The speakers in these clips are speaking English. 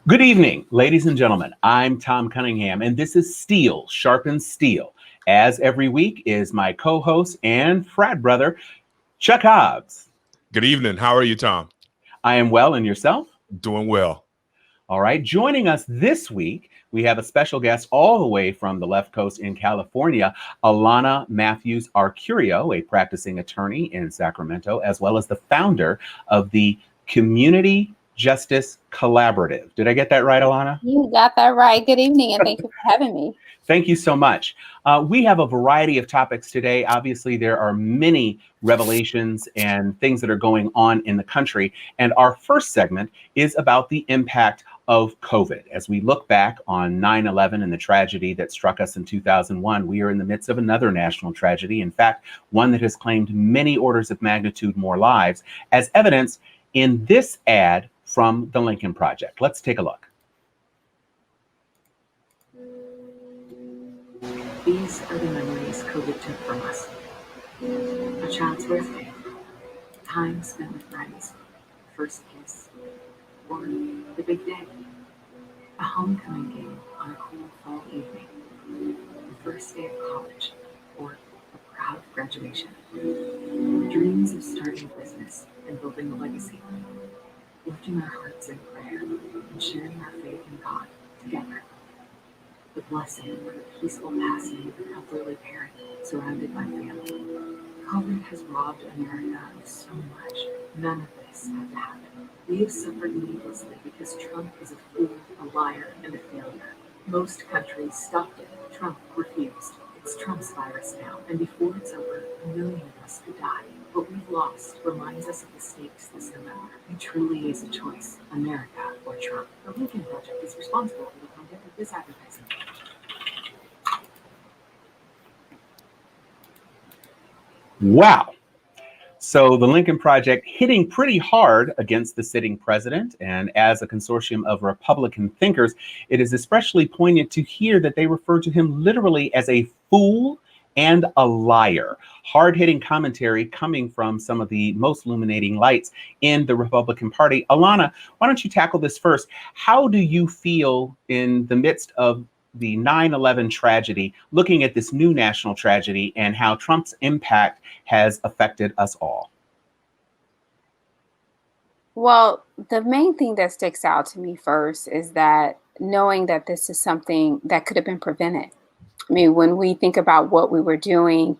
Good evening, ladies and gentlemen. I'm Tom Cunningham, and this is Steel, Sharpens Steel. As every week is my co-host and frat brother, Chuck Hobbs. Good evening. How are you, Tom? I am well, and yourself? Doing well. All right, joining us this week, we have a special guest all the way from the left coast in California, Alana Matthews Arcurio, a practicing attorney in Sacramento, as well as the founder of the Community Justice Collaborative. Did I get that right, Alana? You got that right. Good evening, and thank you for having me. Thank you so much. We have a variety of topics today. Obviously, there are many revelations and things that are going on in the country. And our first segment is about the impact of COVID. As we look back on 9/11 and the tragedy that struck us in 2001, we are in the midst of another national tragedy. In fact, one that has claimed many orders of magnitude more lives, as evidenced in this ad from the Lincoln Project. Let's take a look. These are the memories COVID took from us. A child's birthday, time spent with friends, first kiss, or the big day, a homecoming game on a cool fall evening, the first day of college, or a proud graduation. Dreams of starting a business and building a legacy, lifting our hearts in prayer and sharing our faith in God together. The blessing of the peaceful passing of an elderly parent surrounded by family. COVID has robbed America of so much. None of this had to happen. We have suffered needlessly because Trump is a fool, a liar, and a failure. Most countries stopped it. Trump refused. It's Trump's virus now, and before it's over, a million of us could die. What we've lost reminds us of the stakes this November. It truly is a choice, America or Trump. The Lincoln Project is responsible for the content of this advertising. Wow. So the Lincoln Project hitting pretty hard against the sitting president. And as a consortium of Republican thinkers, it is especially poignant to hear that they refer to him literally as a fool and a liar. Hard-hitting commentary coming from some of the most illuminating lights in the Republican Party. Alana, why don't you tackle this first? How do you feel in the midst of the 9/11 tragedy, looking at this new national tragedy and how Trump's impact has affected us all? Well, the main thing that sticks out to me first is that knowing that this is something that could have been prevented. I mean, when we think about what we were doing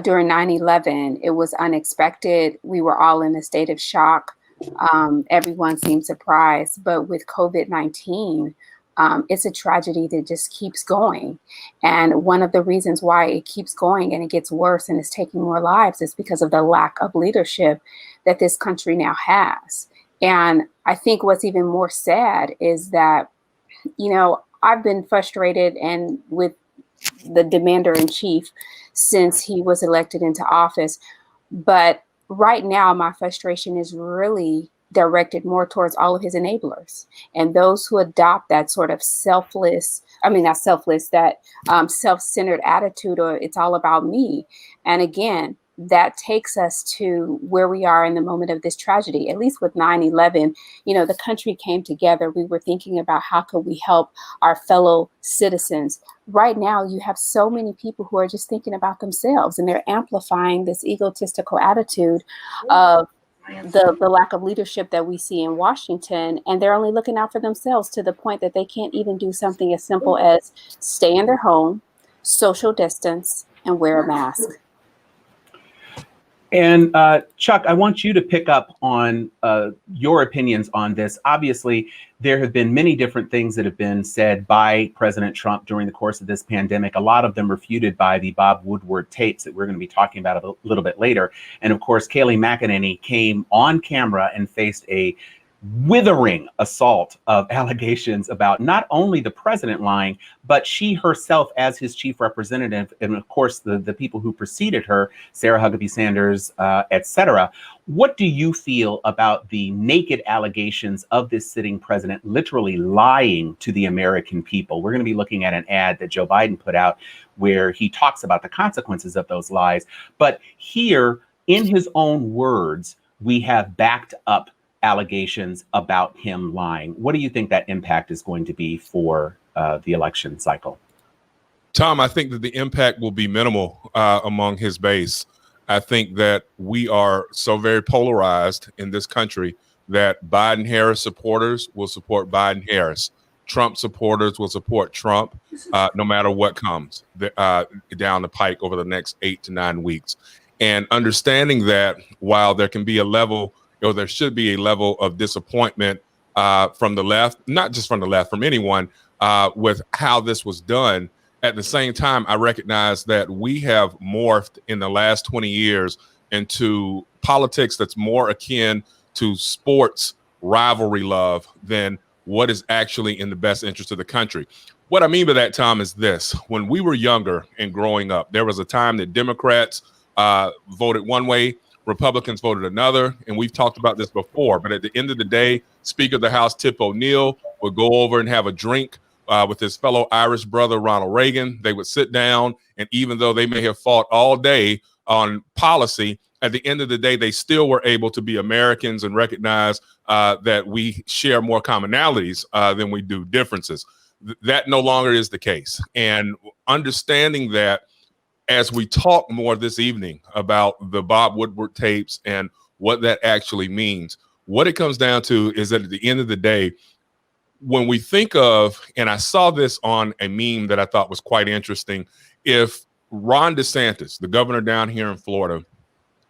during 9/11, it was unexpected. We were all in a state of shock. Everyone seemed surprised. But with COVID-19, it's a tragedy that just keeps going. And one of the reasons why it keeps going and it gets worse and is taking more lives is because of the lack of leadership that this country now has. And I think what's even more sad is that, I've been frustrated and with the demander in chief since he was elected into office. But right now, my frustration is really directed more towards all of his enablers and those who adopt that sort of self-centered attitude, or it's all about me. And again, that takes us to where we are in the moment of this tragedy. At least with 9/11, the country came together. We were thinking about how could we help our fellow citizens. Right now, you have so many people who are just thinking about themselves, and they're amplifying this egotistical attitude of the lack of leadership that we see in Washington, and they're only looking out for themselves to the point that they can't even do something as simple as stay in their home, social distance, and wear a mask. And Chuck, I want you to pick up on your opinions on this. Obviously, there have been many different things that have been said by President Trump during the course of this pandemic, a lot of them refuted by the Bob Woodward tapes that we're going to be talking about a little bit later. And of course, Kayleigh McEnany came on camera and faced a withering assault of allegations about not only the president lying, but she herself as his chief representative, and of course the people who preceded her, Sarah Huckabee Sanders, etc. What do you feel about the naked allegations of this sitting president literally lying to the American people? We're going to be looking at an ad that Joe Biden put out where he talks about the consequences of those lies. But here, in his own words, we have backed up allegations about him lying. What do you think that impact is going to be for the election cycle? Tom, I think that the impact will be minimal among his base. I think that we are so very polarized in this country that Biden-Harris supporters will support Biden-Harris. Trump supporters will support Trump no matter what comes down the pike over the next 8 to 9 weeks. And understanding that while there can be a level, or there should be a level of disappointment from the left, not just from the left, from anyone with how this was done, at the same time, I recognize that we have morphed in the last 20 years into politics that's more akin to sports rivalry love than what is actually in the best interest of the country. What I mean by that, Tom, is this. When we were younger and growing up, there was a time that Democrats voted one way, Republicans voted another, and we've talked about this before. But at the end of the day, Speaker of the House Tip O'Neill would go over and have a drink with his fellow Irish brother, Ronald Reagan. They would sit down, and even though they may have fought all day on policy, at the end of the day, they still were able to be Americans and recognize that we share more commonalities than we do differences. That no longer is the case. And understanding that, as we talk more this evening about the Bob Woodward tapes and what that actually means, what it comes down to is that at the end of the day, when we think of, and I saw this on a meme that I thought was quite interesting, if Ron DeSantis, the governor down here in Florida,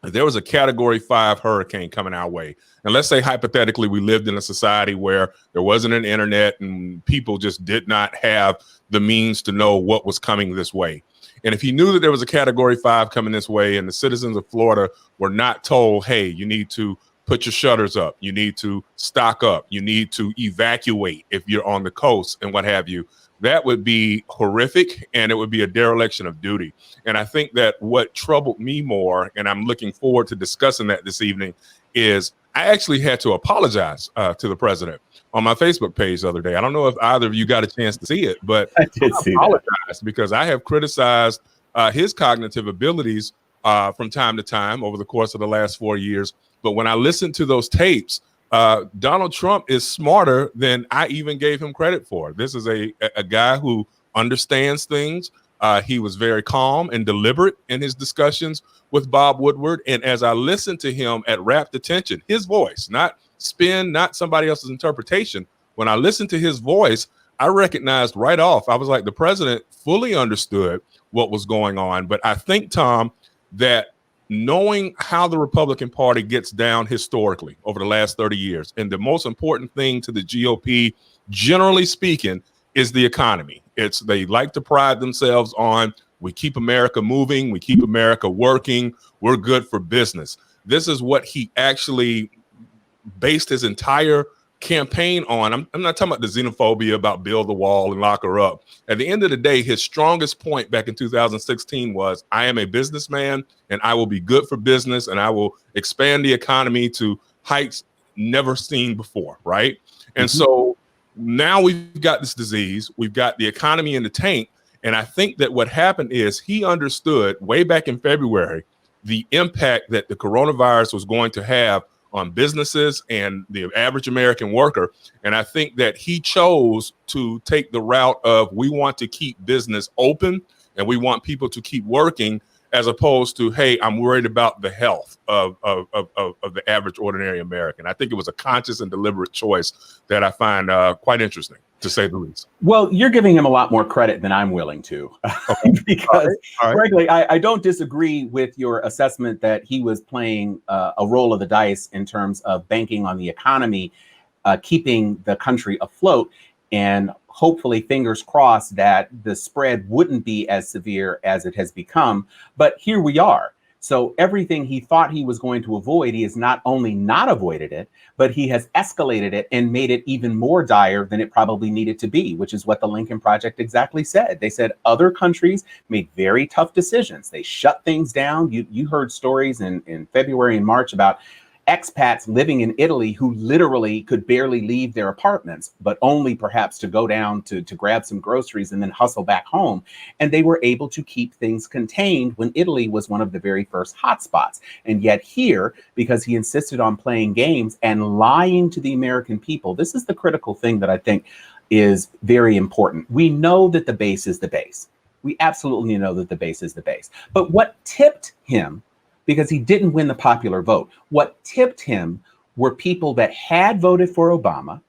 if there was a Category 5 hurricane coming our way, and let's say hypothetically we lived in a society where there wasn't an internet and people just did not have the means to know what was coming this way. And if he knew that there was a Category 5 coming this way and the citizens of Florida were not told, hey, you need to put your shutters up, you need to stock up, you need to evacuate if you're on the coast and what have you, that would be horrific, and it would be a dereliction of duty. And I think that what troubled me more, and I'm looking forward to discussing that this evening, is I actually had to apologize to the president on my Facebook page the other day. I don't know if either of you got a chance to see it, but I did see that, because I have criticized his cognitive abilities from time to time over the course of the last 4 years. But when I listened to those tapes, Donald Trump is smarter than I even gave him credit for. This is a guy who understands things. He was very calm and deliberate in his discussions with Bob Woodward. And as I listened to him at rapt attention, his voice, not spin, not somebody else's interpretation. When I listened to his voice, I recognized right off, I was like, the president fully understood what was going on. But I think, Tom, that knowing how the Republican Party gets down historically over the last 30 years, and the most important thing to the GOP, generally speaking, is the economy. They like to pride themselves on, we keep America moving, we keep America working, we're good for business. This is what he actually based his entire campaign on. I'm not talking about the xenophobia about build the wall and lock her up. At the end of the day, his strongest point back in 2016 was, I am a businessman and I will be good for business and I will expand the economy to heights never seen before, right? And so now we've got this disease, we've got the economy in the tank, and I think that what happened is he understood way back in February the impact that the coronavirus was going to have on businesses and the average American worker. And I think that he chose to take the route of, we want to keep business open and we want people to keep working, as opposed to, hey, I'm worried about the health of the average ordinary American. I think it was a conscious and deliberate choice that I find quite interesting, to say the least. Well, you're giving him a lot more credit than I'm willing to, because all right. Frankly, I don't disagree with your assessment that he was playing a roll of the dice in terms of banking on the economy, keeping the country afloat, and hopefully, fingers crossed, that the spread wouldn't be as severe as it has become. But here we are. So everything he thought he was going to avoid, he has not only not avoided it, but he has escalated it and made it even more dire than it probably needed to be, which is what the Lincoln Project exactly said. They said other countries made very tough decisions. They shut things down. You heard stories in February and March about expats living in Italy who literally could barely leave their apartments, but only perhaps to go down to grab some groceries and then hustle back home. And they were able to keep things contained when Italy was one of the very first hotspots. And yet here, because he insisted on playing games and lying to the American people, this is the critical thing that I think is very important. We know that the base is the base. We absolutely know that the base is the base. But what tipped him, because he didn't win the popular vote, what tipped him were people that had voted for Obama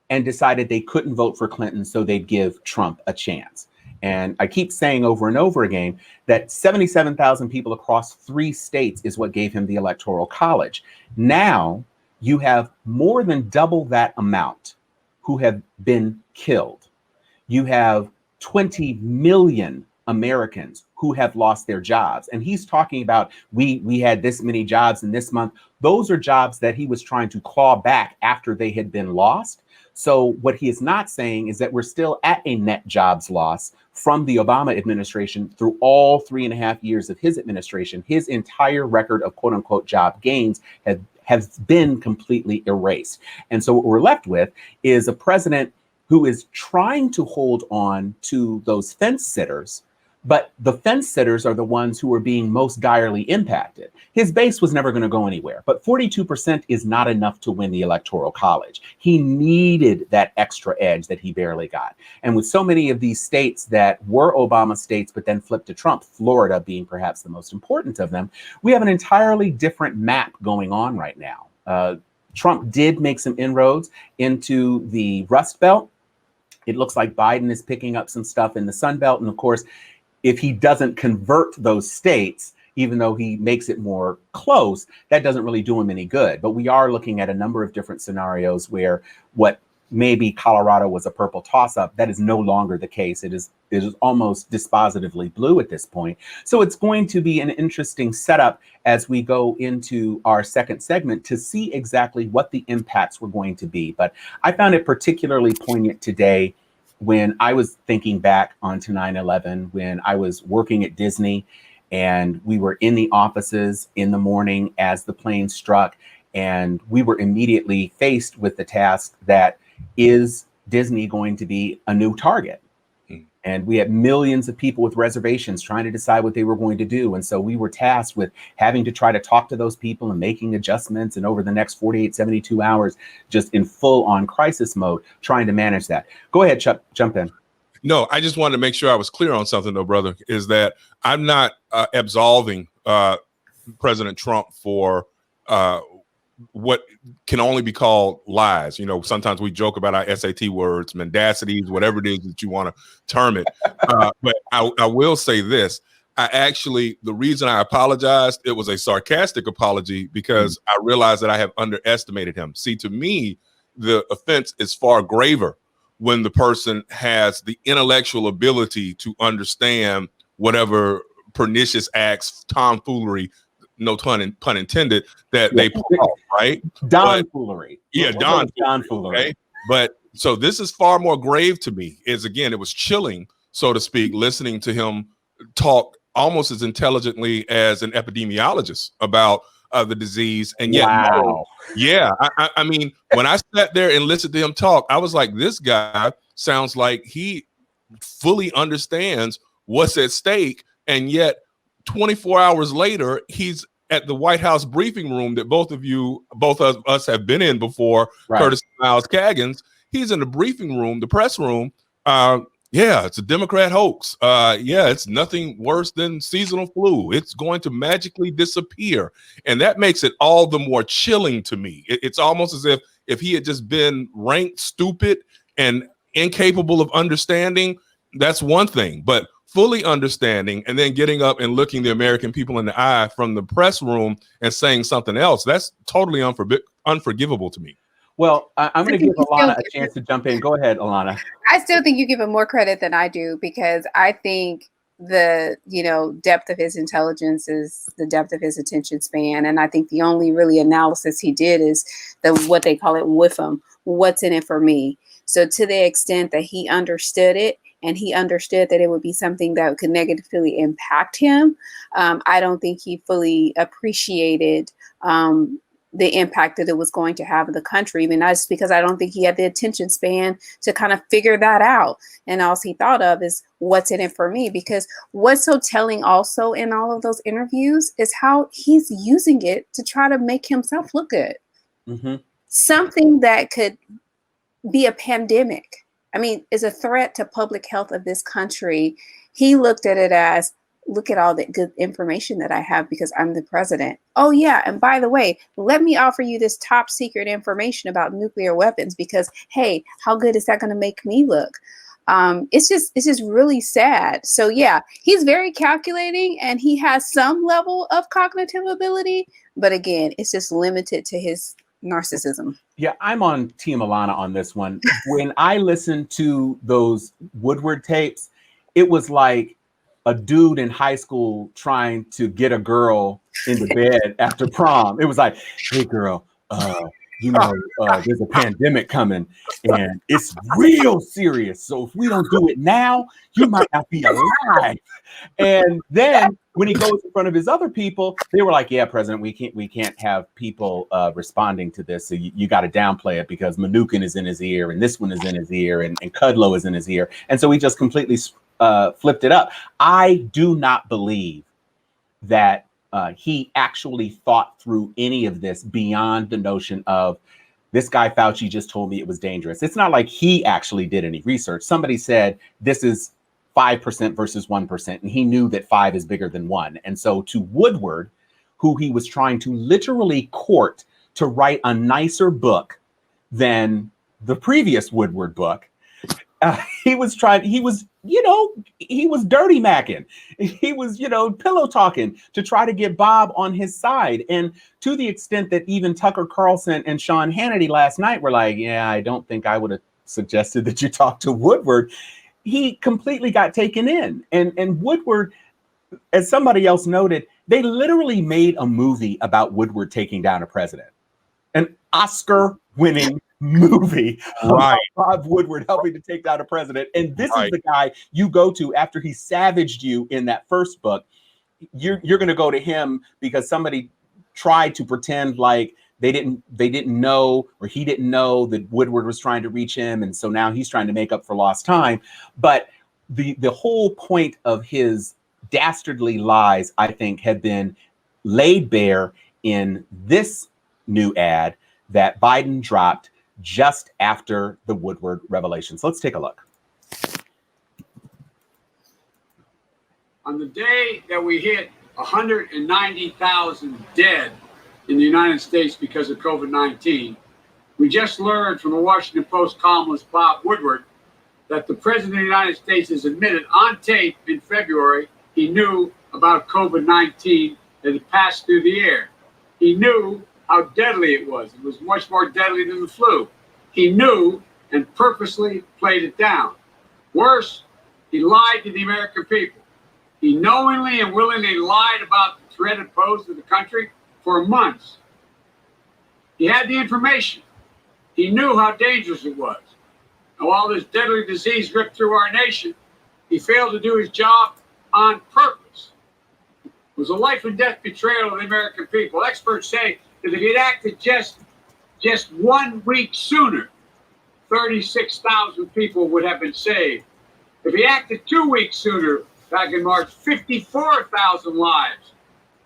and decided they couldn't vote for Clinton, so they'd give Trump a chance. And I keep saying over and over again that 77,000 people across 3 states is what gave him the Electoral College. Now you have more than double that amount who have been killed. You have 20 million Americans who have lost their jobs. And he's talking about, we had this many jobs in this month. Those are jobs that he was trying to claw back after they had been lost. So what he is not saying is that we're still at a net jobs loss from the Obama administration through all 3.5 years of his administration. His entire record of quote unquote job gains have been completely erased. And so what we're left with is a president who is trying to hold on to those fence sitters, but the fence sitters are the ones who are being most direly impacted. His base was never going to go anywhere, but 42% is not enough to win the Electoral College. He needed that extra edge that he barely got. And with so many of these states that were Obama states, but then flipped to Trump, Florida being perhaps the most important of them, we have an entirely different map going on right now. Trump did make some inroads into the Rust Belt. It looks like Biden is picking up some stuff in the Sun Belt. And of course, if he doesn't convert those states, even though he makes it more close, that doesn't really do him any good. But we are looking at a number of different scenarios where what maybe Colorado was a purple toss-up, that is no longer the case. It is almost dispositively blue at this point. So it's going to be an interesting setup as we go into our second segment to see exactly what the impacts were going to be. But I found it particularly poignant today when I was thinking back onto 9/11, when I was working at Disney and we were in the offices in the morning as the plane struck, and we were immediately faced with the task that, is Disney going to be a new target? And we had millions of people with reservations trying to decide what they were going to do. And so we were tasked with having to try to talk to those people and making adjustments. And over the next 48, 72 hours, just in full on crisis mode, trying to manage that. Go ahead, Chuck, jump in. No, I just wanted to make sure I was clear on something, though, brother, is that I'm not absolving President Trump for what can only be called lies. You know, sometimes we joke about our SAT words, mendacities, whatever it is that you want to term it. But I will say this. The reason I apologized, it was a sarcastic apology because I realized that I have underestimated him. See, to me, the offense is far graver when the person has the intellectual ability to understand whatever pernicious acts, tomfoolery, no pun intended, that they pull off, right? Donfoolery. Yeah, donfoolery. Okay? But so this is far more grave to me. It was chilling, so to speak, listening to him talk almost as intelligently as an epidemiologist about the disease. And yet, wow. I mean, when I sat there and listened to him talk, I was like, this guy sounds like he fully understands what's at stake. And yet 24 hours later, he's at the White House briefing room that both of us have been in before, right. Curtis Miles Kagan's. He's in the briefing room, the press room. It's a Democrat hoax. It's nothing worse than seasonal flu. It's going to magically disappear. And that makes it all the more chilling to me. It's almost as if he had just been ranked stupid and incapable of understanding. That's one thing, but fully understanding and then getting up and looking the American people in the eye from the press room and saying something else, that's totally unforgivable to me. Well, I'm going to give Alana a chance to jump in. Go ahead, Alana. I still think you give him more credit than I do, because I think the depth of his intelligence is the depth of his attention span. And I think the only really analysis he did is what they call it WIFM, what's in it for me. So to the extent that he understood it, and he understood that it would be something that could negatively impact him, I don't think he fully appreciated the impact that it was going to have in the country. I mean, not just because I don't think he had the attention span to kind of figure that out. And all he thought of is what's in it for me, because what's so telling also in all of those interviews is how he's using it to try to make himself look good. Mm-hmm. Something that could be a pandemic, I mean, is a threat to public health of this country. He looked at it as, look at all the good information that I have because I'm the president. Oh yeah, and by the way, let me offer you this top secret information about nuclear weapons because, hey, how good is that going to make me look? It's just really sad. So yeah, he's very calculating and he has some level of cognitive ability, but again, it's just limited to his narcissism. Yeah, I'm on Team Alana on this one. When I listened to those Woodward tapes, it was like a dude in high school trying to get a girl into bed after prom. It was like, hey girl, there's a pandemic coming and it's real serious. So if we don't do it now, you might not be alive. And then when he goes in front of his other people, they were like, yeah, President, we can't have people responding to this. So you got to downplay it because Mnuchin is in his ear and this one is in his ear and Kudlow is in his ear. And so he just completely flipped it up. I do not believe that he actually thought through any of this beyond the notion of this guy Fauci just told me it was dangerous. It's not like he actually did any research. Somebody said this is 5% versus 1%, and he knew that 5 is bigger than 1. And so to Woodward, who he was trying to literally court to write a nicer book than the previous Woodward book, he was dirty macking. He was, pillow talking to try to get Bob on his side. And to the extent that even Tucker Carlson and Sean Hannity last night were like, yeah, I don't think I would have suggested that you talk to Woodward. He completely got taken in. And Woodward, as somebody else noted, they literally made a movie about Woodward taking down a president. An Oscar-winning movie about Bob Woodward helping to take down a president. And this is the guy you go to after he savaged you in that first book. You're going to go to him because somebody tried to pretend like they didn't know, or he didn't know that Woodward was trying to reach him. And so now he's trying to make up for lost time. But the whole point of his dastardly lies, I think, have been laid bare in this new ad that Biden dropped just after the Woodward revelations. Let's take a look. On the day that we hit 190,000 dead in the United States because of COVID-19, we just learned from the Washington Post columnist Bob Woodward that the President of the United States has admitted on tape in February he knew about COVID-19 that had passed through the air. He knew how deadly it was. It was much more deadly than the flu. He knew and purposely played it down. Worse, he lied to the American people. He knowingly and willingly lied about the threat it posed to the country for months. He had the information. He knew how dangerous it was. And while this deadly disease ripped through our nation, he failed to do his job on purpose. It was a life and death betrayal of the American people. Experts say that if he'd acted just 1 week sooner, 36,000 people would have been saved. If he acted 2 weeks sooner, back in March, 54,000 lives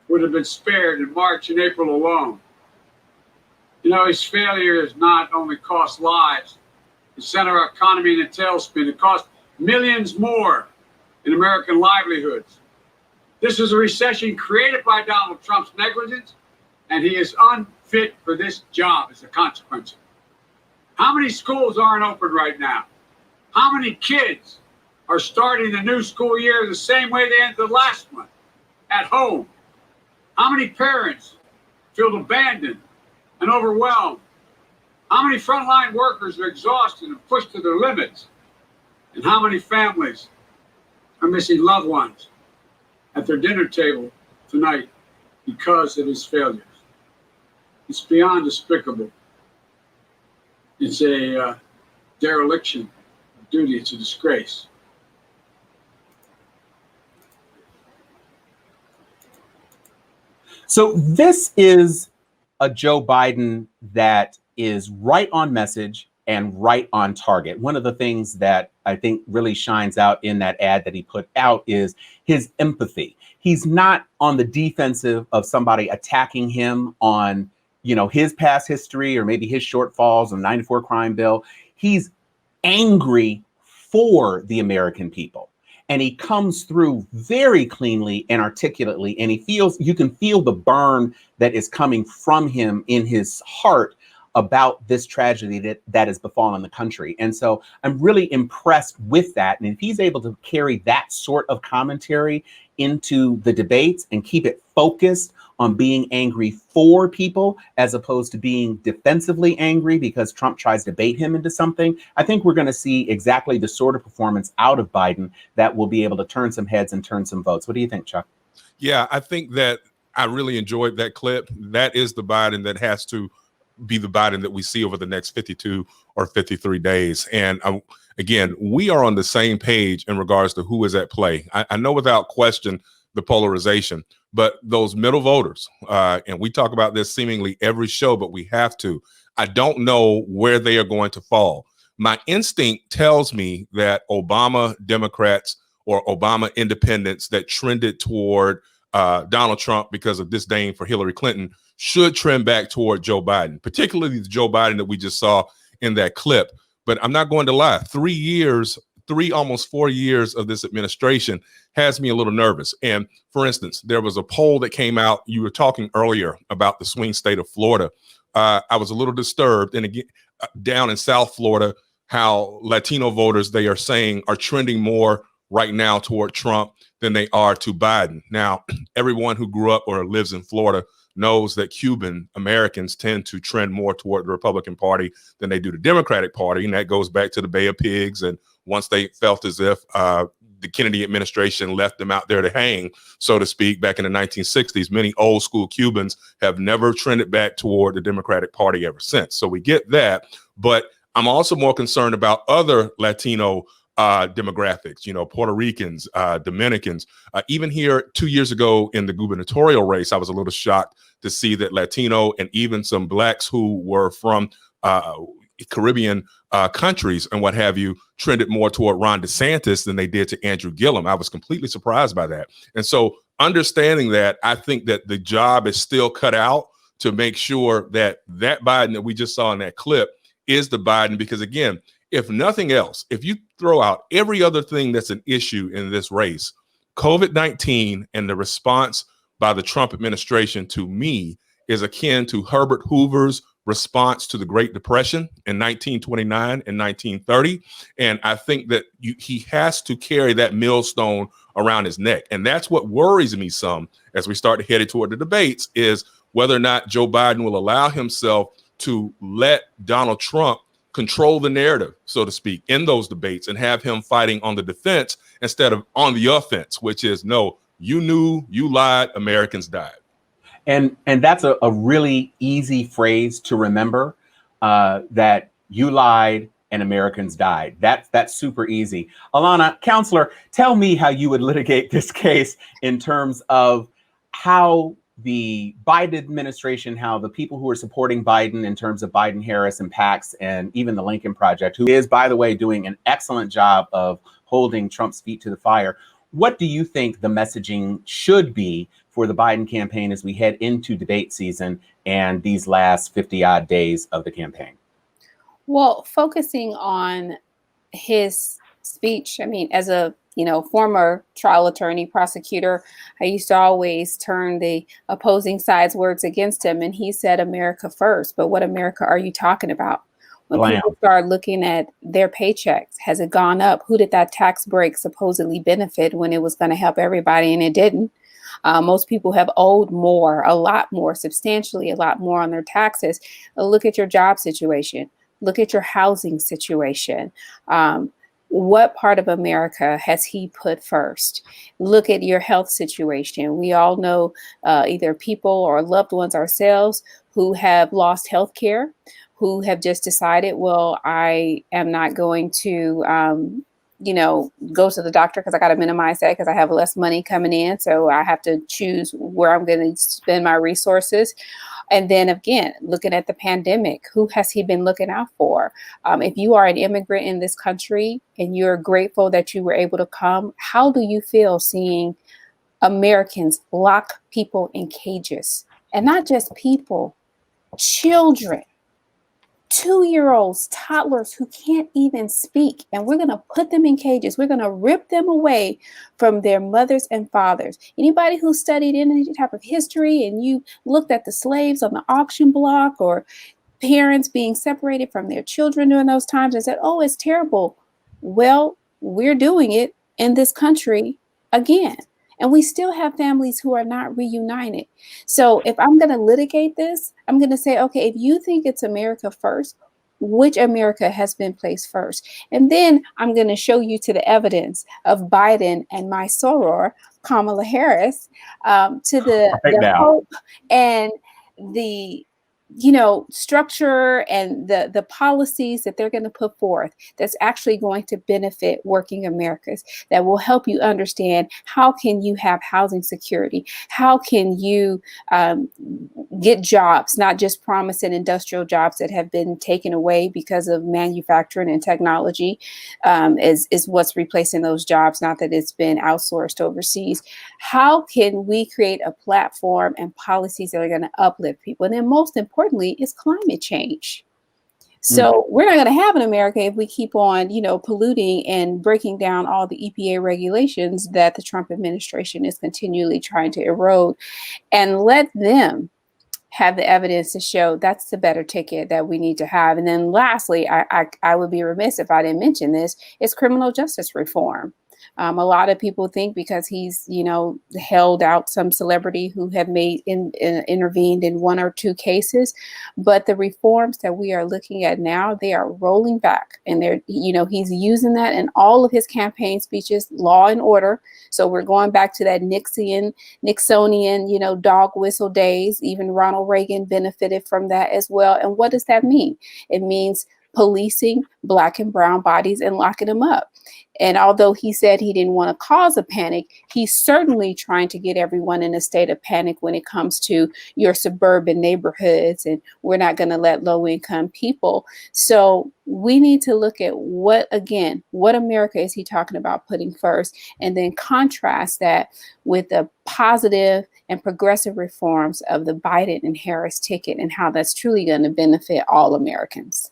would have been spared in March and April alone. His failure has not only cost lives, it sent our economy in a tailspin. It cost millions more in American livelihoods. This is a recession created by Donald Trump's negligence, and he is unfit for this job as a consequence. How many schools aren't open right now? How many kids are starting the new school year the same way they ended the last one, at home? How many parents feel abandoned and overwhelmed? How many frontline workers are exhausted and pushed to their limits? And how many families are missing loved ones at their dinner table tonight because of his failures? It's beyond despicable. It's a dereliction of duty. It's a disgrace. So this is a Joe Biden that is right on message and right on target. One of the things that I think really shines out in that ad that he put out is his empathy. He's not on the defensive of somebody attacking him on, his past history or maybe his shortfalls on the 94 crime bill. He's angry for the American people. And he comes through very cleanly and articulately, and you can feel the burn that is coming from him in his heart about this tragedy that has befallen the country. And so I'm really impressed with that. And if he's able to carry that sort of commentary into the debates and keep it focused on being angry for people as opposed to being defensively angry because Trump tries to bait him into something, I think we're going to see exactly the sort of performance out of Biden that will be able to turn some heads and turn some votes. What do you think, Chuck? Yeah, I think that I really enjoyed that clip. That is the Biden that has to be the Biden that we see over the next 52 or 53 days. And again, we are on the same page in regards to who is at play. I know without question the polarization, but those middle voters, and we talk about this seemingly every show, but we have to. I don't know where they are going to fall. My instinct tells me that Obama Democrats or Obama independents that trended toward Donald Trump because of disdain for Hillary Clinton should trend back toward Joe Biden, particularly the Joe Biden that we just saw in that clip. But I'm not going to lie, 3 years, almost 4 years of this administration has me a little nervous. And for instance, there was a poll that came out. You were talking earlier about the swing state of Florida. I was a little disturbed. And again, down in South Florida, how Latino voters, they are saying, are trending more right now toward Trump than they are to Biden. Now, everyone who grew up or lives in Florida knows that Cuban Americans tend to trend more toward the Republican Party than they do the Democratic Party. And that goes back to the Bay of Pigs. And once they felt as if the Kennedy administration left them out there to hang, so to speak, back in the 1960s, many old school Cubans have never trended back toward the Democratic Party ever since. So we get that. But I'm also more concerned about other Latino demographics, Puerto Ricans, Dominicans. Even here 2 years ago in the gubernatorial race, I was a little shocked to see that Latino and even some blacks who were from Caribbean countries and what have you trended more toward Ron DeSantis than they did to Andrew Gillum. I was completely surprised by that. And so understanding that, I think that the job is still cut out to make sure that Biden that we just saw in that clip is the Biden, because again, if nothing else, if you throw out every other thing that's an issue in this race, COVID-19 and the response by the Trump administration to me is akin to Herbert Hoover's response to the Great Depression in 1929 and 1930. And I think that he has to carry that millstone around his neck. And that's what worries me some as we start to head toward the debates, is whether or not Joe Biden will allow himself to let Donald Trump control the narrative, so to speak, in those debates and have him fighting on the defense instead of on the offense, which is, no, you knew, you lied, Americans died. And that's a really easy phrase to remember, that you lied and Americans died. That's super easy. Alana, counselor, tell me how you would litigate this case in terms of how the Biden administration, how the people who are supporting Biden in terms of Biden-Harris and PACs and even the Lincoln Project, who is, by the way, doing an excellent job of holding Trump's feet to the fire. What do you think the messaging should be for the Biden campaign as we head into debate season and these last 50-odd days of the campaign? Well, focusing on his speech, I mean, as a former trial attorney, prosecutor, I used to always turn the opposing side's words against him. And he said, America first. But what America are you talking about? When people start looking at their paychecks, has it gone up? Who did that tax break supposedly benefit when it was going to help everybody and it didn't? Most people have owed more, a lot more, substantially a lot more on their taxes. Look at your job situation. Look at your housing situation. What part of America has he put first? Look at your health situation. We all know either people or loved ones ourselves who have lost health care, who have just decided, well, I am not going to, go to the doctor because I got to minimize that because I have less money coming in. So I have to choose where I'm going to spend my resources. And then again, looking at the pandemic, who has he been looking out for? If you are an immigrant in this country and you're grateful that you were able to come, how do you feel seeing Americans lock people in cages? And not just people, children, 2-year-olds, toddlers who can't even speak. And we're going to put them in cages. We're going to rip them away from their mothers and fathers. Anybody who studied any type of history and you looked at the slaves on the auction block, or parents being separated from their children during those times, and said, oh, it's terrible. Well, we're doing it in this country again. And we still have families who are not reunited. So if I'm going to litigate this, I'm going to say, okay, if you think it's America first, which America has been placed first? And then I'm going to show you to the evidence of Biden and my soror, Kamala Harris, to the hope and the structure and the policies that they're going to put forth that's actually going to benefit working Americans, that will help you understand how can you have housing security, how can you get jobs, not just promising industrial jobs that have been taken away because of manufacturing and technology is what's replacing those jobs, not that it's been outsourced overseas. How can we create a platform and policies that are going to uplift people? And then most importantly is climate change. So we're not going to have an America if we keep on, polluting and breaking down all the EPA regulations that the Trump administration is continually trying to erode, and let them have the evidence to show that's the better ticket that we need to have. And then lastly, I would be remiss if I didn't mention this, is criminal justice reform. A lot of people think because he's, held out some celebrity who have intervened in 1 or 2 cases, but the reforms that we are looking at now, they are rolling back, and he's using that in all of his campaign speeches, law and order. So we're going back to that Nixonian, dog whistle days. Even Ronald Reagan benefited from that as well. And what does that mean? It means policing Black and brown bodies and locking them up. And although he said he didn't want to cause a panic, he's certainly trying to get everyone in a state of panic when it comes to your suburban neighborhoods. And we're not going to let low income people. So we need to look at what America is he talking about putting first, and then contrast that with the positive and progressive reforms of the Biden and Harris ticket, and how that's truly going to benefit all Americans.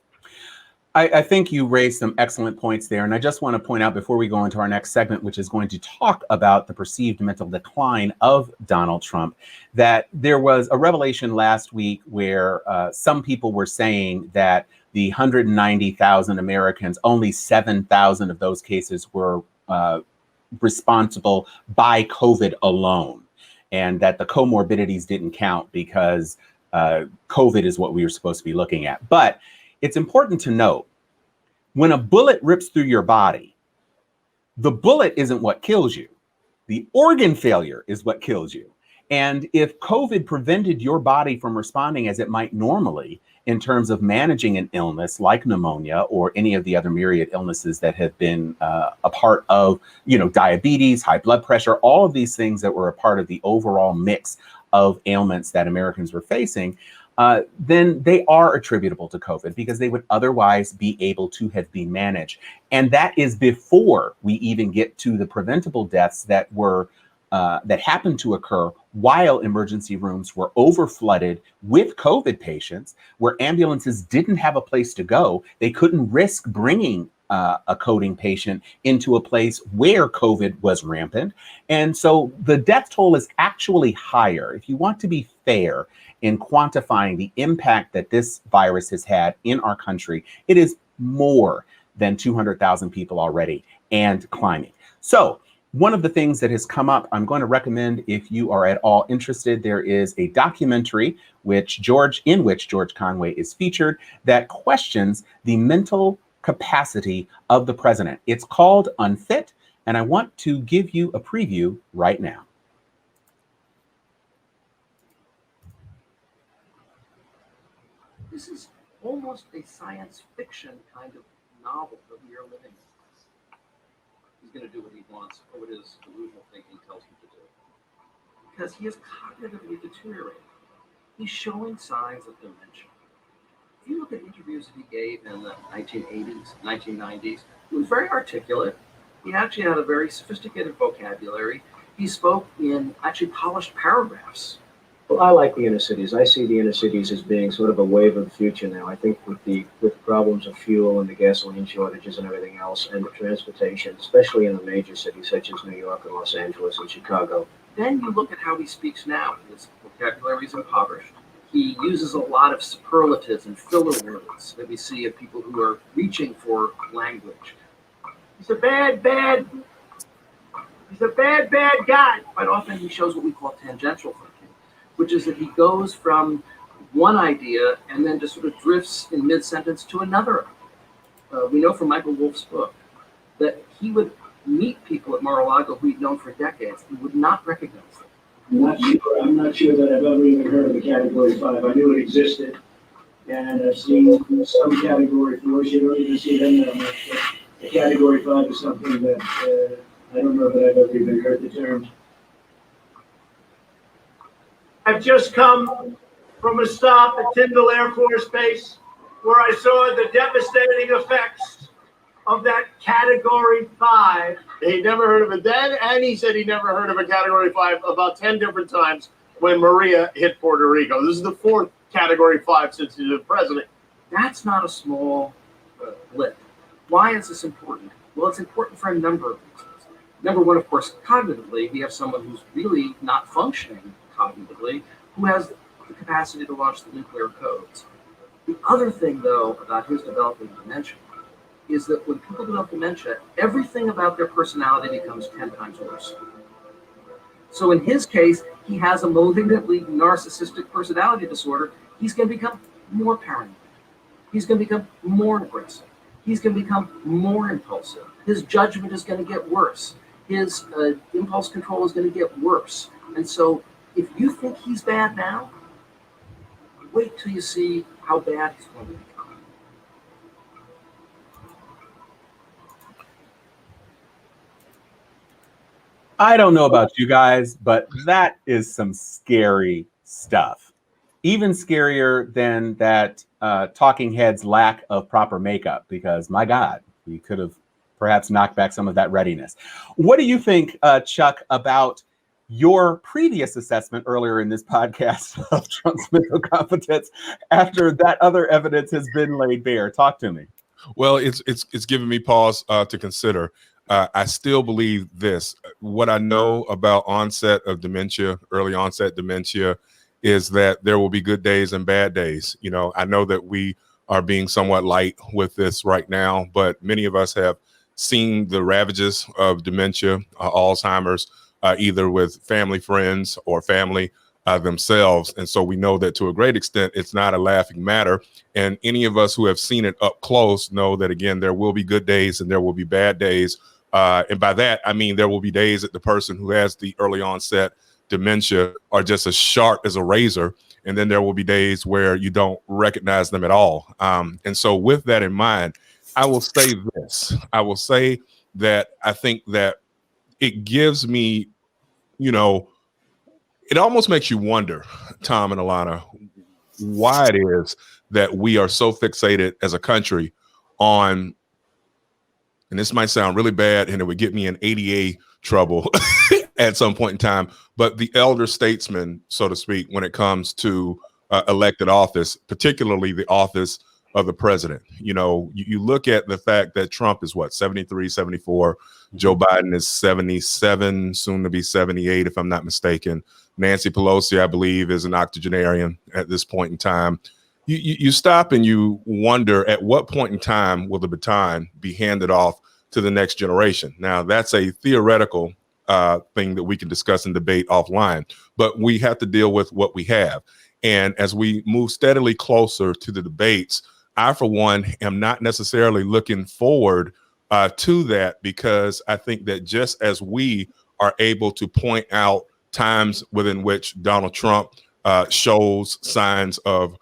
I think you raised some excellent points there. And I just want to point out before we go into our next segment, which is going to talk about the perceived mental decline of Donald Trump, that there was a revelation last week where some people were saying that the 190,000 Americans, only 7,000 of those cases were responsible by COVID alone, and that the comorbidities didn't count because COVID is what we were supposed to be looking at. But it's important to note, when a bullet rips through your body, the bullet isn't what kills you. The organ failure is what kills you. And if COVID prevented your body from responding as it might normally in terms of managing an illness like pneumonia or any of the other myriad illnesses that have been a part of, diabetes, high blood pressure, all of these things that were a part of the overall mix of ailments that Americans were facing, then they are attributable to COVID because they would otherwise be able to have been managed. And that is before we even get to the preventable deaths that happened to occur while emergency rooms were overflooded with COVID patients, where ambulances didn't have a place to go. They couldn't risk bringing a coding patient into a place where COVID was rampant. And so the death toll is actually higher. If you want to be fair in quantifying the impact that this virus has had in our country, it is more than 200,000 people already and climbing. So one of the things that has come up, I'm going to recommend, if you are at all interested, there is a documentary in which George Conway is featured that questions the mental capacity of the president. It's called Unfit, and I want to give you a preview right now. This is almost a science fiction kind of novel that we are living in. He's going to do what he wants, or what his delusional thinking tells him to do. Because he is cognitively deteriorating. he's showing signs of dementia. If you look at interviews that he gave in the 1980s, 1990s, he was very articulate. He actually had a very sophisticated vocabulary. He spoke in actually polished paragraphs. Well, I like the inner cities. I see the inner cities as being sort of a wave of the future now. I think with problems of fuel and the gasoline shortages and everything else, and the transportation, especially in the major cities such as New York and Los Angeles and Chicago. Then you look at how he speaks now. His vocabulary is impoverished. He uses a lot of superlatives and filler words that we see of people who are reaching for language. He's a bad guy. Quite often he shows what we call tangential thinking, which is that he goes from one idea and then just sort of drifts in mid-sentence to another. We know from Michael Wolff's book that he would meet people at Mar-a-Lago who he'd known for decades and would not recognize them. I'm not sure that I've ever even heard of a Category 5. I knew it existed, and I've seen some Category 4s. You don't even see them that much. But a Category 5 is something that I don't know that I've ever even heard the term. I've just come from a stop at Tyndall Air Force Base where I saw the devastating effects of that Category 5. He never heard of it then, and he said he never heard of a Category 5 about 10 different times when Maria hit Puerto Rico. This is the 4th Category 5 since he's been president. That's not a small blip. Why is this important? Well, it's important for a number of reasons. Number one, of course, cognitively, we have someone who's really not functioning cognitively, who has the capacity to launch the nuclear codes. The other thing, though, about his developing dementia is that when people develop dementia, everything about their personality becomes 10 times worse. So in his case, he has a malignantly narcissistic personality disorder. He's going to become more paranoid. He's going to become more aggressive. He's going to become more impulsive. His judgment is going to get worse. His impulse control is going to get worse. And so if you think he's bad now, wait till you see how bad he's going to become. I don't know about you guys, but that is some scary stuff. Even scarier than that Talking Heads' lack of proper makeup, because my God, we could have perhaps knocked back some of that readiness. What do you think, Chuck, about your previous assessment earlier in this podcast of Trump's mental competence after that other evidence has been laid bare? Talk to me. Well, it's giving me pause to consider. I still believe this. What I know about onset of dementia, early onset dementia, is that there will be good days and bad days. You know, I know that we are being somewhat light with this right now, but many of us have seen the ravages of dementia, Alzheimer's, either with family, friends, or family themselves. And so we know that to a great extent, it's not a laughing matter. And any of us who have seen it up close know that, again, there will be good days and there will be bad days. And by that, I mean, there will be days that the person who has the early onset dementia are just as sharp as a razor. And then there will be days where you don't recognize them at all. And so with that in mind, I will say this. I will say that I think that it gives me, you know, it almost makes you wonder, Tom and Alana, why it is that we are so fixated as a country on, and this might sound really bad and it would get me in ADA trouble at some point in time, but the elder statesman, so to speak, when it comes to elected office, particularly the office of the president. You know, you look at the fact that Trump is what, 73, 74, Joe Biden is 77, soon to be 78, if I'm not mistaken. Nancy Pelosi, I believe, is an octogenarian at this point in time. You stop and you wonder, at what point in time will the baton be handed off to the next generation? Now, that's a theoretical thing that we can discuss and debate offline, but we have to deal with what we have. And as we move steadily closer to the debates, I, for one, am not necessarily looking forward to that, because I think that just as we are able to point out times within which Donald Trump shows signs of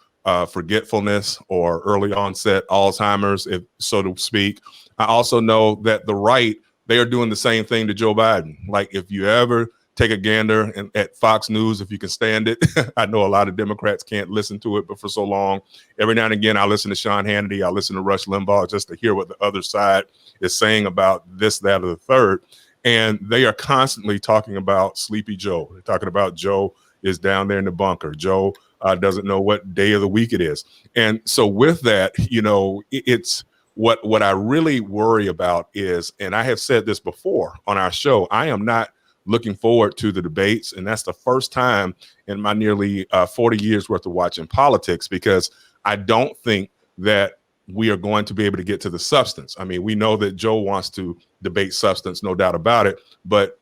forgetfulness or early onset Alzheimer's, if so to speak, I also know that the right, they are doing the same thing to Joe Biden. Like, if you ever take a gander at Fox News if you can stand it. I know a lot of Democrats can't listen to it, but for so long, every now and again, I listen to Sean Hannity, I listen to Rush Limbaugh just to hear what the other side is saying about this, that, or the third. And they are constantly talking about Sleepy Joe. They're talking about Joe is down there in the bunker. Joe doesn't know what day of the week it is. And so with that, you know, it's what I really worry about is, and I have said this before on our show, I am not looking forward to the debates. And that's the first time in my nearly 40 years worth of watching politics, because I don't think that we are going to be able to get to the substance. I mean, we know that Joe wants to debate substance, no doubt about it, but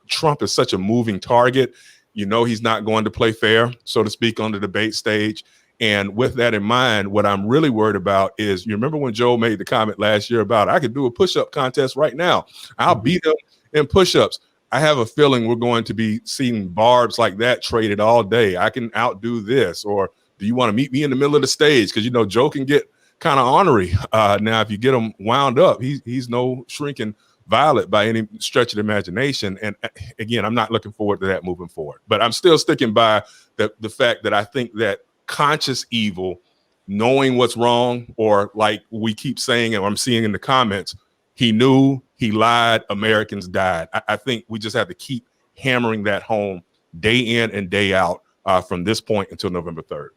Trump is such a moving target. You know, he's not going to play fair, so to speak, on the debate stage. And with that in mind, what I'm really worried about is, you remember when Joe made the comment last year about, I could do a push-up contest right now. I'll beat him in push-ups. I have a feeling we're going to be seeing barbs like that traded all day. I can outdo this, or do you want to meet me in the middle of the stage? Because, you know, Joe can get kind of ornery. Now, if you get him wound up, he's no shrinking violet by any stretch of the imagination. And again, I'm not looking forward to that moving forward. But I'm still sticking by the fact that I think that conscious evil, knowing what's wrong, or like we keep saying, and I'm seeing in the comments, he knew, he lied, Americans died. I think we just have to keep hammering that home day in and day out from this point until November 3rd.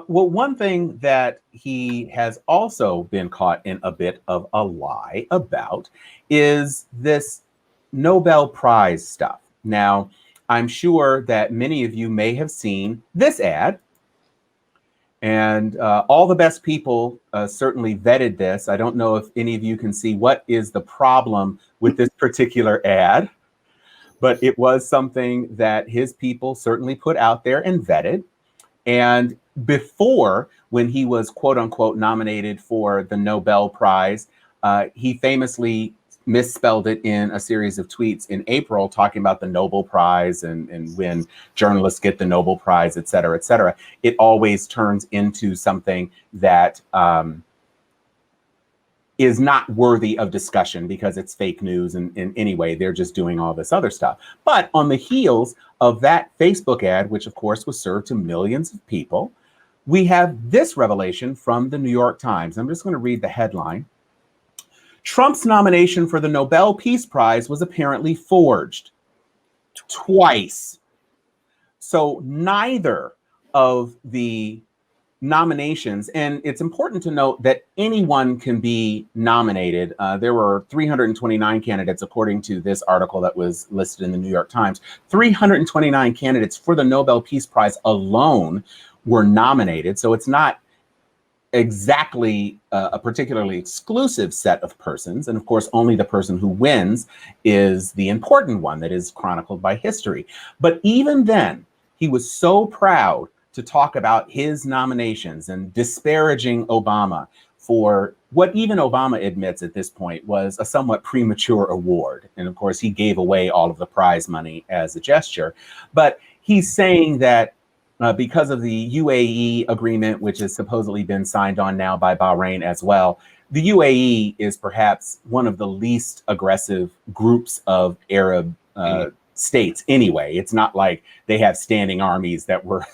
Well, one thing that he has also been caught in a bit of a lie about is this Nobel Prize stuff. Now, I'm sure that many of you may have seen this ad, and all the best people certainly vetted this. I don't know if any of you can see what is the problem with this particular ad, but it was something that his people certainly put out there and vetted. And before, when he was quote unquote nominated for the Nobel Prize, he famously misspelled it in a series of tweets in April, talking about the Nobel Prize and when journalists get the Nobel Prize, et cetera, et cetera. It always turns into something that is not worthy of discussion because it's fake news. And anyway, they're just doing all this other stuff. But on the heels of that Facebook ad, which of course was served to millions of people, we have this revelation from the New York Times. I'm just going to read the headline. Trump's nomination for the Nobel Peace Prize was apparently forged twice. So neither of the nominations, and it's important to note that anyone can be nominated. There were 329 candidates, according to this article that was listed in the New York Times. 329 candidates for the Nobel Peace Prize alone were nominated. So it's not exactly a particularly exclusive set of persons. And of course, only the person who wins is the important one that is chronicled by history. But even then, he was so proud to talk about his nominations and disparaging Obama for what even Obama admits at this point was a somewhat premature award. And of course, he gave away all of the prize money as a gesture. But he's saying that because of the UAE agreement, which has supposedly been signed on now by Bahrain as well, the UAE is perhaps one of the least aggressive groups of Arab states anyway. It's not like they have standing armies that were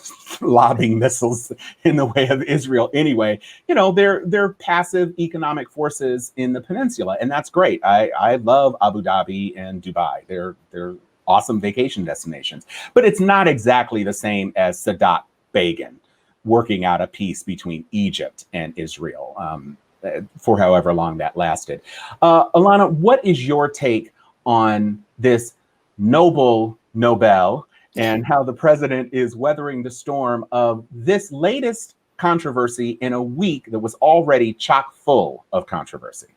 lobbing missiles in the way of Israel anyway. You know, they're passive economic forces in the peninsula, and that's great. I love Abu Dhabi and Dubai. They're awesome vacation destinations, but it's not exactly the same as Sadat Begin working out a peace between Egypt and Israel for however long that lasted. Alana, what is your take on this Nobel and how the president is weathering the storm of this latest controversy in a week that was already chock full of controversy?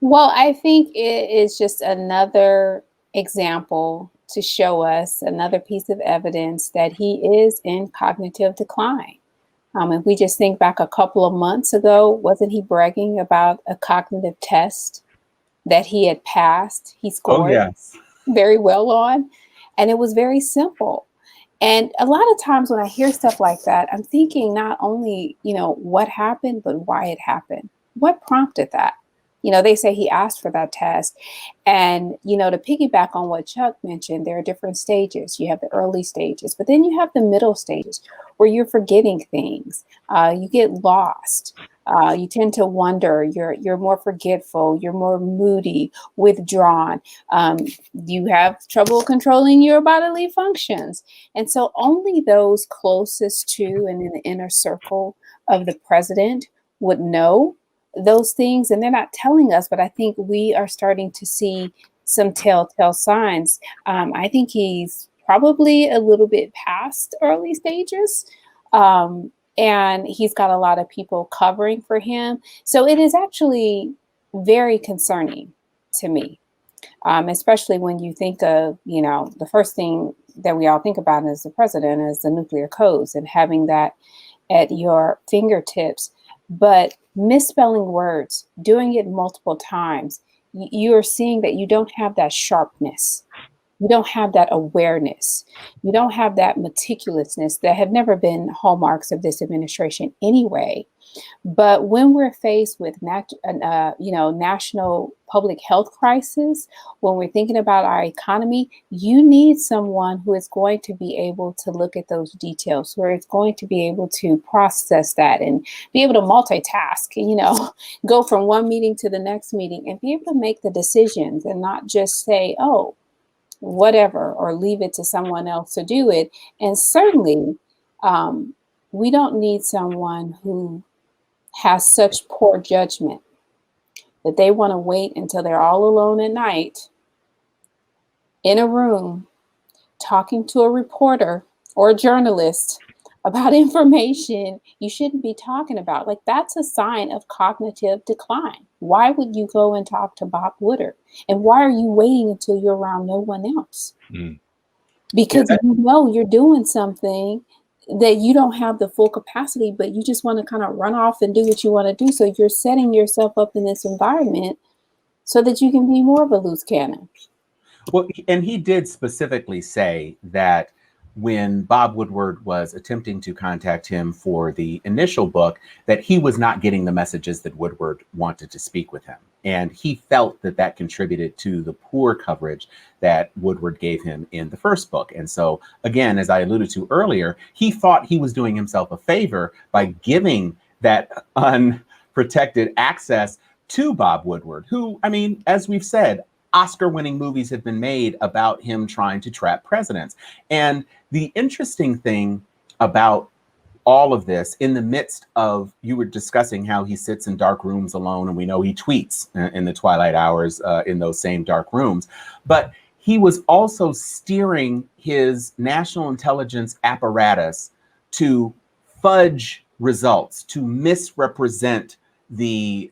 Well, I think it is just another example to show us, another piece of evidence that he is in cognitive decline. If we just think back a couple of months ago, wasn't he bragging about a cognitive test that he had passed? He scored very well on, and it was very simple. And a lot of times when I hear stuff like that, I'm thinking not only, what happened, but why it happened. What prompted that? They say he asked for that test. And, to piggyback on what Chuck mentioned, there are different stages. You have the early stages, but then you have the middle stages where you're forgetting things. You get lost. You tend to wonder. You're more forgetful. You're more moody, withdrawn. You have trouble controlling your bodily functions. And so only those closest to and in the inner circle of the president would know those things. And they're not telling us, but I think we are starting to see some telltale signs. I think he's probably a little bit past early stages. And he's got a lot of people covering for him. So it is actually very concerning to me, especially when you think of, the first thing that we all think about as the president is the nuclear codes and having that at your fingertips. But misspelling words, doing it multiple times, you are seeing that you don't have that sharpness. You don't have that awareness. You don't have that meticulousness that have never been hallmarks of this administration anyway. But when we're faced with national public health crisis, when we're thinking about our economy, you need someone who is going to be able to look at those details, who is going to be able to process that and be able to multitask, go from one meeting to the next meeting and be able to make the decisions and not just say, oh, whatever, or leave it to someone else to do it. And certainly, we don't need someone who has such poor judgment that they want to wait until they're all alone at night in a room talking to a reporter or a journalist about information you shouldn't be talking about. Like, that's a sign of cognitive decline. Why would you go and talk to Bob Woodward? And why are you waiting until you're around no one else? Because you're doing something that you don't have the full capacity, but you just want to kind of run off and do what you want to do. So you're setting yourself up in this environment so that you can be more of a loose cannon. Well, and he did specifically say that when Bob Woodward was attempting to contact him for the initial book, that he was not getting the messages that Woodward wanted to speak with him. And he felt that that contributed to the poor coverage that Woodward gave him in the first book. And so, again, as I alluded to earlier, he thought he was doing himself a favor by giving that unprotected access to Bob Woodward, who, I mean, as we've said, Oscar-winning movies have been made about him trying to trap presidents. And the interesting thing about all of this, in the midst of, you were discussing how he sits in dark rooms alone, and we know he tweets in the twilight hours in those same dark rooms, but he was also steering his national intelligence apparatus to fudge results, to misrepresent the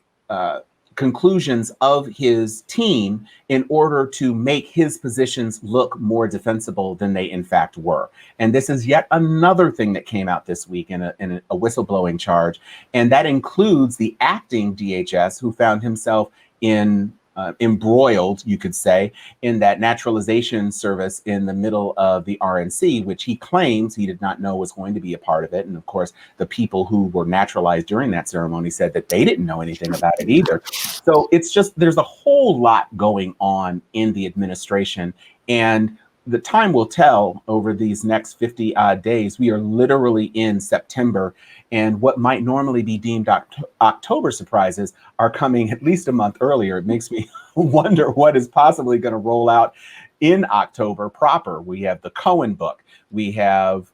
conclusions of his team in order to make his positions look more defensible than they in fact were. And this is yet another thing that came out this week in a whistleblowing charge. And that includes the acting DHS, who found himself embroiled, you could say, in that naturalization service in the middle of the RNC, which he claims he did not know was going to be a part of it. And of course, the people who were naturalized during that ceremony said that they didn't know anything about it either. So it's just, there's a whole lot going on in the administration, and the time will tell over these next 50 odd days. We are literally in September, and what might normally be deemed October surprises are coming at least a month earlier. It makes me wonder what is possibly going to roll out in October proper. We have the Cohen book. We have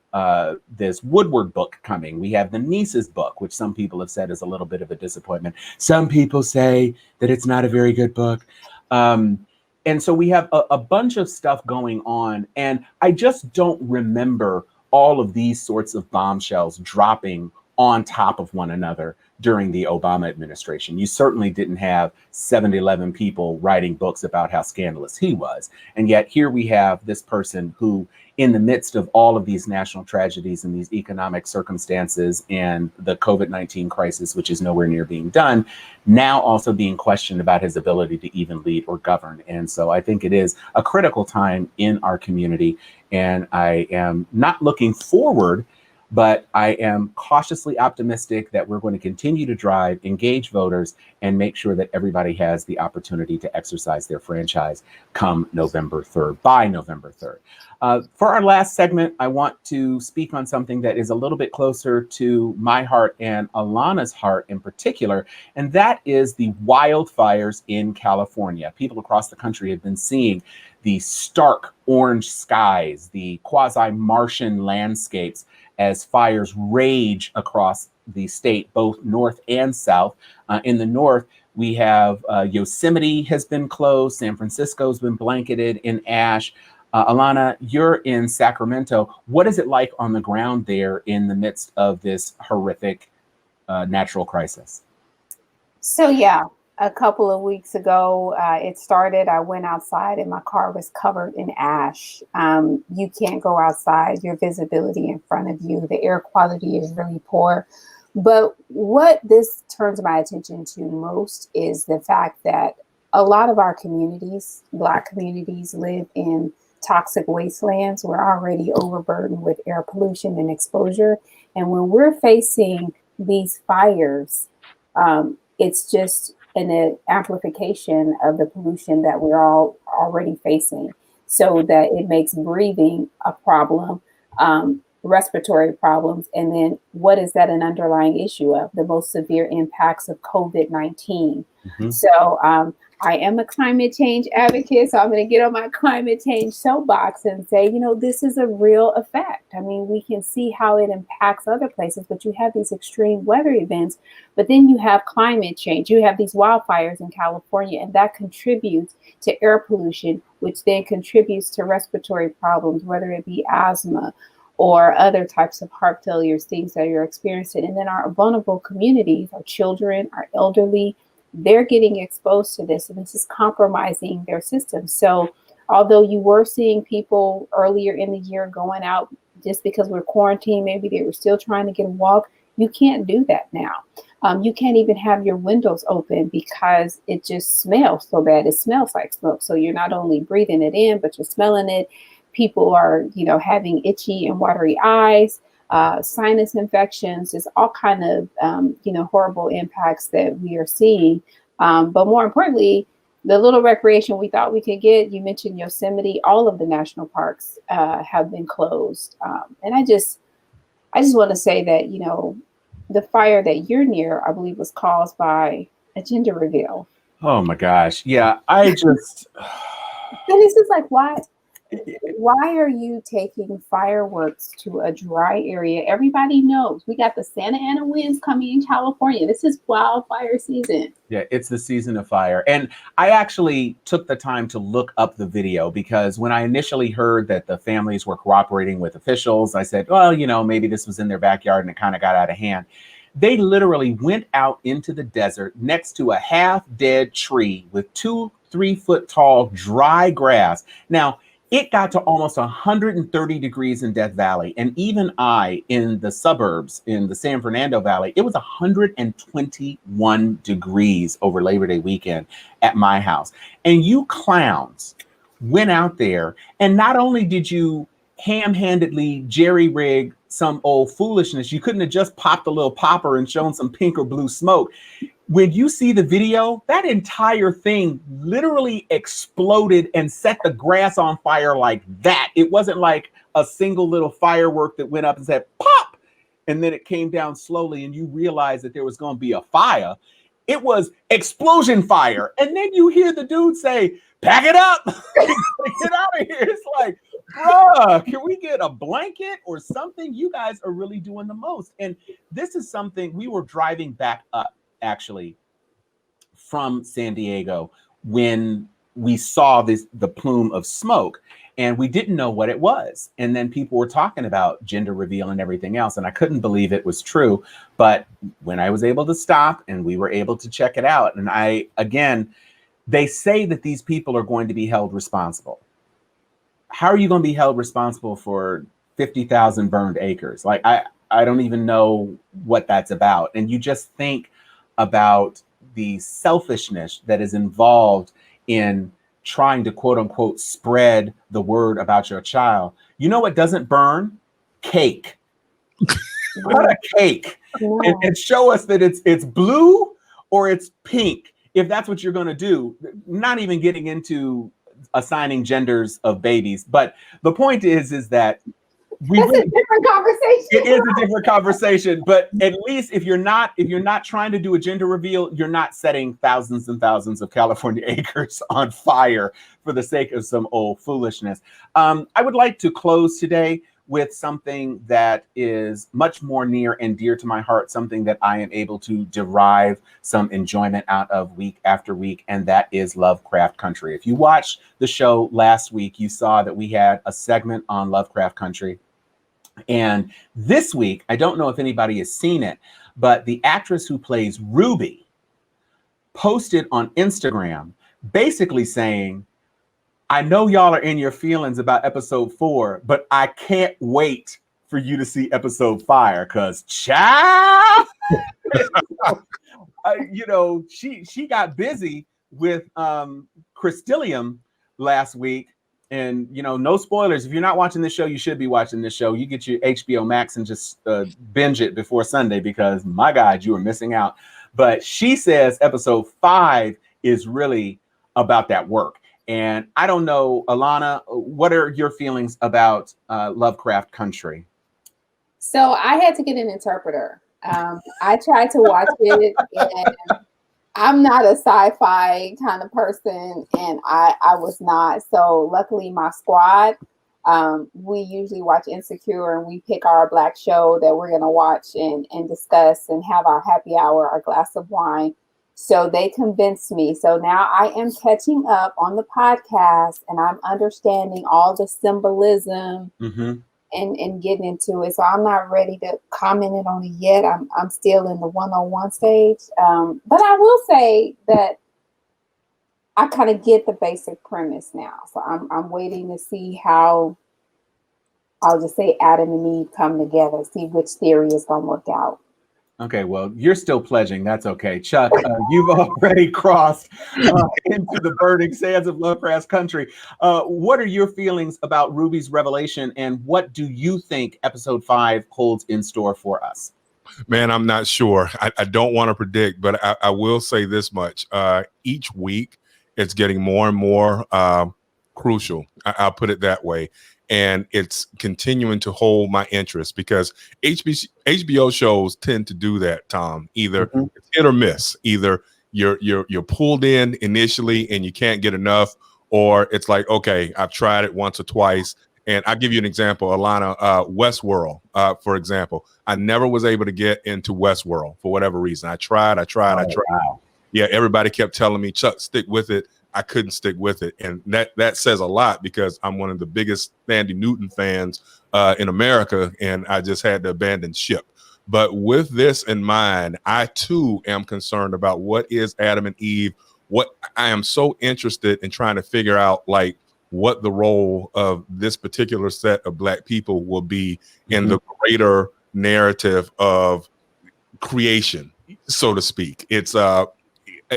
this Woodward book coming. We have the Niece's book, which some people have said is a little bit of a disappointment. Some people say that it's not a very good book. And so we have a bunch of stuff going on, and I just don't remember all of these sorts of bombshells dropping on top of one another during the Obama administration. You certainly didn't have 7-Eleven people writing books about how scandalous he was. And yet here we have this person who, in the midst of all of these national tragedies and these economic circumstances and the COVID-19 crisis, which is nowhere near being done, now also being questioned about his ability to even lead or govern. And so I think it is a critical time in our community. And I am not looking forward, But I am cautiously optimistic that we're going to continue to drive, engage voters, and make sure that everybody has the opportunity to exercise their franchise come November 3rd, by November 3rd. For our last segment, I want to speak on something that is a little bit closer to my heart and Alana's heart in particular, and that is the wildfires in California. People across the country have been seeing the stark orange skies, the quasi-Martian landscapes as fires rage across the state, both north and south. In the north, we have Yosemite has been closed, San Francisco's been blanketed in ash. Alana, you're in Sacramento. What is it like on the ground there in the midst of this horrific natural crisis? So yeah, a couple of weeks ago, it started. I went outside and my car was covered in ash. You can't go outside. Your visibility in front of you, the air quality is really poor. But what this turns my attention to most is the fact that a lot of our communities, Black communities, live in toxic wastelands. We're already overburdened with air pollution and exposure. And when we're facing these fires, it's just an amplification of the pollution that we're all already facing, so that it makes breathing a problem, respiratory problems. And then what is that an underlying issue of? The most severe impacts of COVID-19. Mm-hmm. So I am a climate change advocate, so I'm going to get on my climate change soapbox and say, you know, this is a real effect. I mean, we can see how it impacts other places, but you have these extreme weather events, but then you have climate change. You have these wildfires in California, and that contributes to air pollution, which then contributes to respiratory problems, whether it be asthma or other types of heart failures, things that you're experiencing. And then our vulnerable communities, our children, our elderly, they're getting exposed to this, and this is compromising their system. So although you were seeing people earlier in the year going out just because we're quarantined, maybe they were still trying to get a walk, you can't do that now. You can't even have your windows open because it just smells so bad. It smells like smoke. So you're not only breathing it in, but you're smelling it. People are, having itchy and watery eyes. Sinus infections, there's all kind of, horrible impacts that we are seeing. But more importantly, the little recreation we thought we could get, you mentioned Yosemite, all of the national parks have been closed. And I just want to say that, the fire that you're near, I believe, was caused by a gender reveal. Oh my gosh. Yeah, I just... And this is like, why are you taking fireworks to a dry area? Everybody knows we got the Santa Ana winds coming in California. This is wildfire season. Yeah, it's the season of fire. And I actually took the time to look up the video because when I initially heard that the families were cooperating with officials, I said, well, maybe this was in their backyard and it kind of got out of hand. They literally went out into the desert next to a half-dead tree with 2-3 foot tall dry grass. Now, it got to almost 130 degrees in Death Valley. And even in the suburbs, in the San Fernando Valley, it was 121 degrees over Labor Day weekend at my house. And you clowns went out there, and not only did you ham-handedly jerry-rig some old foolishness, you couldn't have just popped a little popper and shown some pink or blue smoke. When you see the video, that entire thing literally exploded and set the grass on fire like that. It wasn't like a single little firework that went up and said, pop, and then it came down slowly and you realized that there was going to be a fire. It was explosion fire. And then you hear the dude say, pack it up, get out of here. It's like, bruh, can we get a blanket or something? You guys are really doing the most. And this is something we were driving back up, actually, from San Diego when we saw the plume of smoke, and we didn't know what it was. And then people were talking about gender reveal and everything else, and I couldn't believe it was true. But when I was able to stop and we were able to check it out, and they say that these people are going to be held responsible. How are you going to be held responsible for 50,000 burned acres? Like, I don't even know what that's about. And you just think about the selfishness that is involved in trying to, quote unquote, spread the word about your child. You know what doesn't burn? Cake. Cut a cake and show us that it's blue or it's pink. If that's what you're going to do, not even getting into assigning genders of babies. But the point is that that's a different conversation. It is a different conversation, but at least if you're not trying to do a gender reveal, you're not setting thousands and thousands of California acres on fire for the sake of some old foolishness. I would like to close today with something that is much more near and dear to my heart, something that I am able to derive some enjoyment out of week after week, and that is Lovecraft Country. If you watched the show last week, you saw that we had a segment on Lovecraft Country. And this week, I don't know if anybody has seen it, but the actress who plays Ruby posted on Instagram basically saying, I know y'all are in your feelings about episode 4, but I can't wait for you to see episode 5 because child, she got busy with Crystallium last week. And, no spoilers. If you're not watching this show, you should be watching this show. You get your HBO Max and just binge it before Sunday because, my God, you are missing out. But she says episode 5 is really about that work. And I don't know, Alana, what are your feelings about Lovecraft Country? So I had to get an interpreter. I tried to watch it, and I'm not a sci-fi kind of person, and I was not. So luckily my squad, we usually watch Insecure, and we pick our Black show that we're going to watch and discuss and have our happy hour, our glass of wine. So they convinced me. So now I am catching up on the podcast, and I'm understanding all the symbolism and getting into it. So I'm not ready to comment on it yet. I'm still in the 101 stage. But I will say that I kind of get the basic premise now. So I'm waiting to see how, I'll just say, Adam and Eve come together, see which theory is going to work out. Okay, well, you're still pledging. That's okay. Chuck, you've already crossed into the burning sands of Lovecraft Country. What are your feelings about Ruby's revelation, and what do you think episode 5 holds in store for us? Man, I'm not sure. I don't want to predict, but I will say this much. Each week, it's getting more and more crucial. I'll put it that way. And it's continuing to hold my interest because HBO shows tend to do that, Tom. Either it's hit or miss. Either you're pulled in initially and you can't get enough, or it's like, okay, I've tried it once or twice. And I'll give you an example, Alana, Westworld, for example. I never was able to get into Westworld for whatever reason. I tried. Wow. Yeah, everybody kept telling me, Chuck, stick with it. I couldn't stick with it. And that says a lot because I'm one of the biggest Thandie Newton fans in America, and I just had to abandon ship. But with this in mind, I too am concerned about what is Adam and Eve. What I am so interested in trying to figure out, like, what the role of this particular set of Black people will be in the greater narrative of creation, so to speak. It's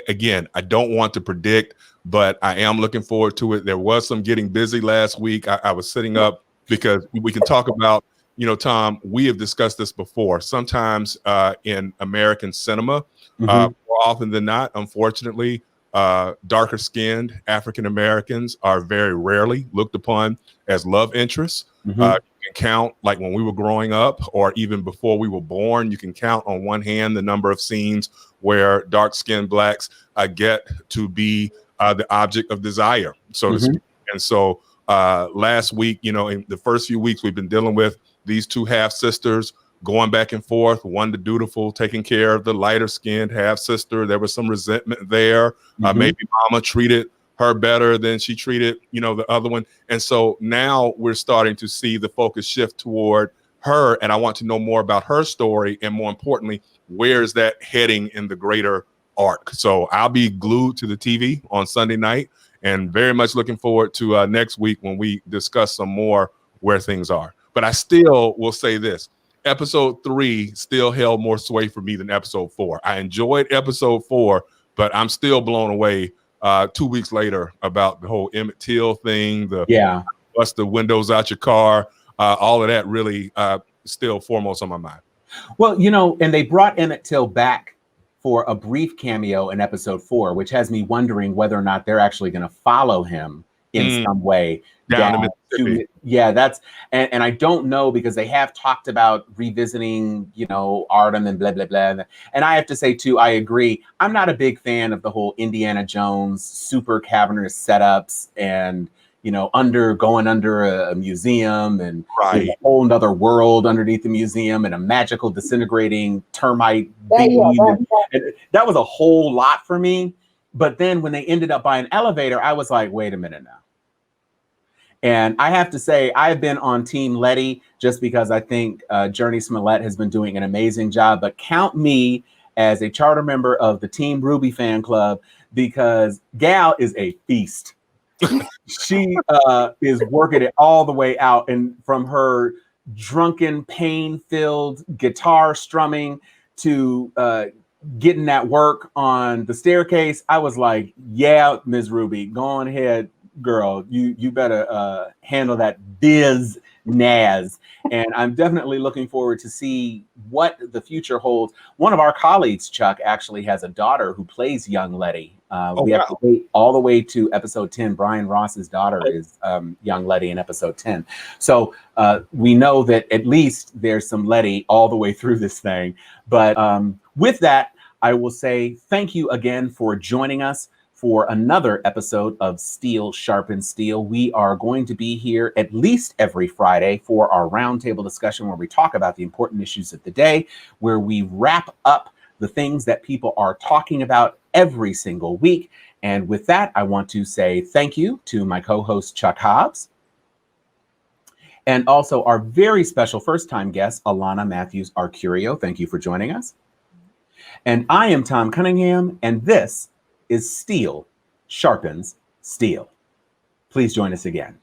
again, I don't want to predict, but I am looking forward to it. There was some getting busy last week. I was sitting up because we can talk about, Tom, we have discussed this before. Sometimes in American cinema, more often than not, unfortunately, darker skinned African Americans are very rarely looked upon as love interests. You can count, like when we were growing up or even before we were born, you can count on one hand the number of scenes where dark skinned Blacks get to be the object of desire, so to speak. And so last week, in the first few weeks, we've been dealing with these two half sisters going back and forth, one the dutiful, taking care of the lighter skinned half sister. There was some resentment there. Maybe mama treated her better than she treated, the other one. And so now we're starting to see the focus shift toward her. And I want to know more about her story. And more importantly, where is that heading in the greater arc? So I'll be glued to the TV on Sunday night and very much looking forward to next week when we discuss some more where things are. But I still will say this. Episode 3 still held more sway for me than episode 4. I enjoyed episode 4, but I'm still blown away 2 weeks later about the whole Emmett Till thing, bust the windows out your car. All of that really still foremost on my mind. Well, you know, and they brought Emmett Till back for a brief cameo in episode 4, which has me wondering whether or not they're actually going to follow him in some way down to Mississippi. Yeah, that's and I don't know, because they have talked about revisiting, you know, Artem and blah blah blah. And I have to say too, I agree. I'm not a big fan of the whole Indiana Jones super cavernous setups and, you know, going under a museum and there's a whole nother world underneath the museum and a magical disintegrating termite beam. And that was a whole lot for me. But then when they ended up by an elevator, I was like, wait a minute now. And I have to say, I've been on Team Letty just because I think Journey Smollett has been doing an amazing job. But count me as a charter member of the Team Ruby fan club, because Gal is a feast. She is working it all the way out. And from her drunken, pain-filled guitar strumming to getting that work on the staircase, I was like, yeah, Ms. Ruby, go on ahead, girl. You better handle that biz Naz. And I'm definitely looking forward to see what the future holds. One of our colleagues, Chuck, actually has a daughter who plays young Letty. We have to wait all the way to episode 10. Brian Ross's daughter is young Letty in episode 10. So we know that at least there's some Letty all the way through this thing. But with that, I will say thank you again for joining us for another episode of Steel Sharpens Steel. We are going to be here at least every Friday for our roundtable discussion where we talk about the important issues of the day, where we wrap up the things that people are talking about every single week. And with that, I want to say thank you to my co-host, Chuck Hobbs, and also our very special first-time guest, Alana Matthews Arcurio. Thank you for joining us. And I am Tom Cunningham, and this is Steel Sharpens Steel. Please join us again.